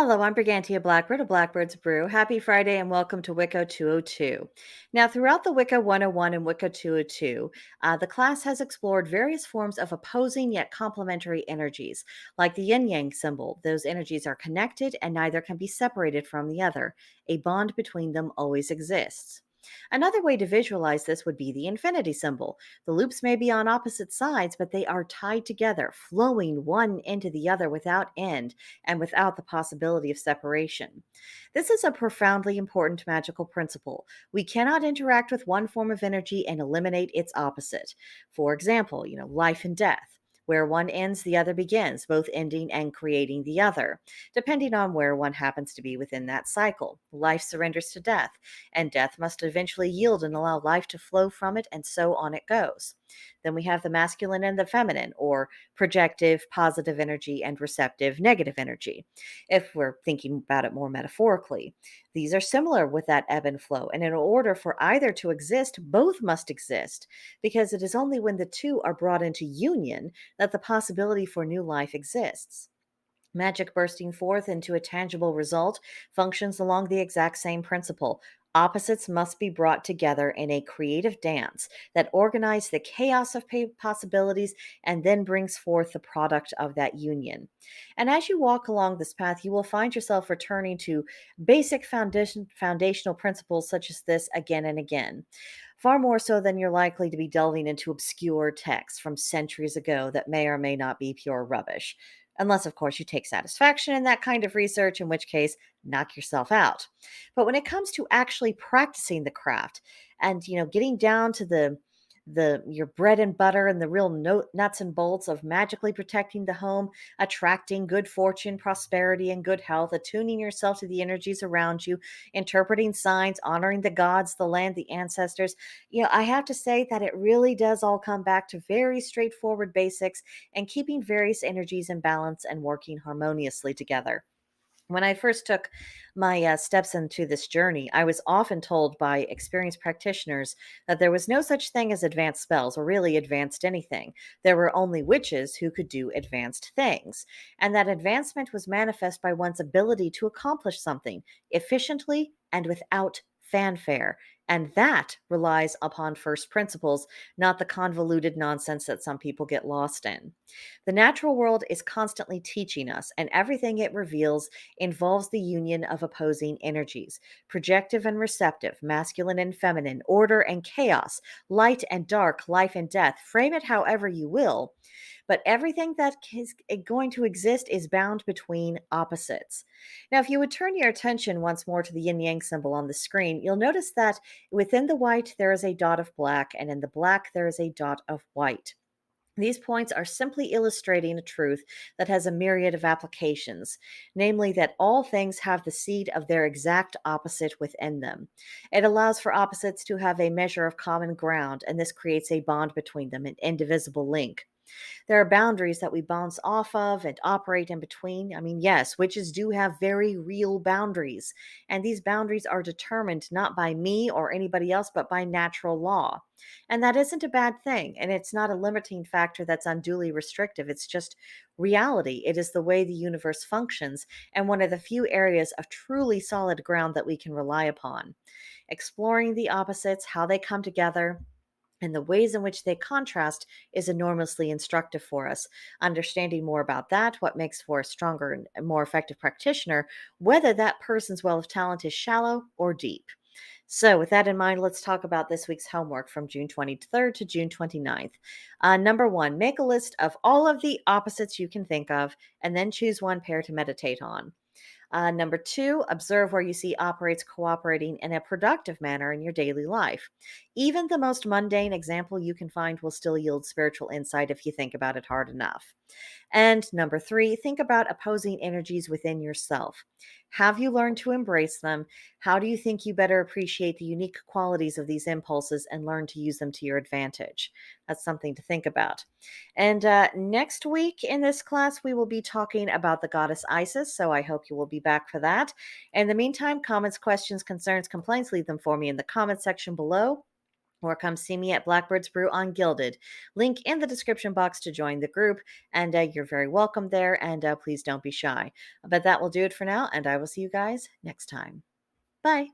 Hello, I'm Brigantia Blackbird of Blackbird's Brew. Happy Friday and welcome to Wicca 202. Now, throughout the Wicca 101 and Wicca 202, the class has explored various forms of opposing yet complementary energies. Like the yin yang symbol, those energies are connected and neither can be separated from the other. A bond between them always exists. Another way to visualize this would be the infinity symbol. The loops may be on opposite sides, but they are tied together, flowing one into the other without end and without the possibility of separation. This is a profoundly important magical principle. We cannot interact with one form of energy and eliminate its opposite. For example, life and death. Where one ends, the other begins, both ending and creating the other, depending on where one happens to be within that cycle. Life surrenders to death, and death must eventually yield and allow life to flow from it, and so on it goes. Then we have the masculine and the feminine, or projective, positive energy, and receptive, negative energy, if we're thinking about it more metaphorically. These are similar with that ebb and flow, and in order for either to exist, both must exist, because it is only when the two are brought into union that the possibility for new life exists. Magic bursting forth into a tangible result functions along the exact same principle. Opposites must be brought together in a creative dance that organizes the chaos of possibilities and then brings forth the product of that union. And as you walk along this path, you will find yourself returning to basic foundational principles such as this again and again, far more so than you're likely to be delving into obscure texts from centuries ago that may or may not be pure rubbish. Unless, of course, you take satisfaction in that kind of research, in which case, knock yourself out. But when it comes to actually practicing the craft and, getting down to the your bread and butter and the real nuts and bolts of magically protecting the home, attracting good fortune, prosperity, and good health, attuning yourself to the energies around you, interpreting signs, honoring the gods, the land, the ancestors, I have to say that it really does all come back to very straightforward basics and keeping various energies in balance and working harmoniously together. When I first took my steps into this journey, I was often told by experienced practitioners that there was no such thing as advanced spells or really advanced anything. There were only witches who could do advanced things, and that advancement was manifest by one's ability to accomplish something efficiently and without fanfare. And that relies upon first principles, not the convoluted nonsense that some people get lost in. The natural world is constantly teaching us, and everything it reveals involves the union of opposing energies: projective and receptive, masculine and feminine, order and chaos, light and dark, life and death. Frame it however you will, but everything that is going to exist is bound between opposites. Now, if you would turn your attention once more to the yin yang symbol on the screen, you'll notice that within the white there is a dot of black, and in the black there is a dot of white. These points are simply illustrating a truth that has a myriad of applications, namely that all things have the seed of their exact opposite within them. It allows for opposites to have a measure of common ground, and this creates a bond between them, an indivisible link. There are boundaries that we bounce off of and operate in between. I mean, yes, witches do have very real boundaries, and these boundaries are determined not by me or anybody else, but by natural law. And that isn't a bad thing, and it's not a limiting factor that's unduly restrictive. It's just reality. It is the way the universe functions, and one of the few areas of truly solid ground that we can rely upon. Exploring the opposites, how they come together, and the ways in which they contrast is enormously instructive for us. Understanding more about that, what makes for a stronger and more effective practitioner, whether that person's well of talent is shallow or deep. So, with that in mind, let's talk about this week's homework from June 23rd to June 29th. Number one, make a list of all of the opposites you can think of, and then choose one pair to meditate on. Number two, observe where you see operates cooperating in a productive manner in your daily life. Even the most mundane example you can find will still yield spiritual insight if you think about it hard enough. And number three, think about opposing energies within yourself. Have you learned to embrace them? How do you think you better appreciate the unique qualities of these impulses and learn to use them to your advantage? That's something to think about. And next week in this class, we will be talking about the goddess Isis, so I hope you will be back for that. In the meantime, comments, questions, concerns, complaints, leave them for me in the comment section below. or come see me at Blackbird's Brew on Gilded. Link in the description box to join the group, and you're very welcome there, and please don't be shy. But that will do it for now, and I will see you guys next time. Bye.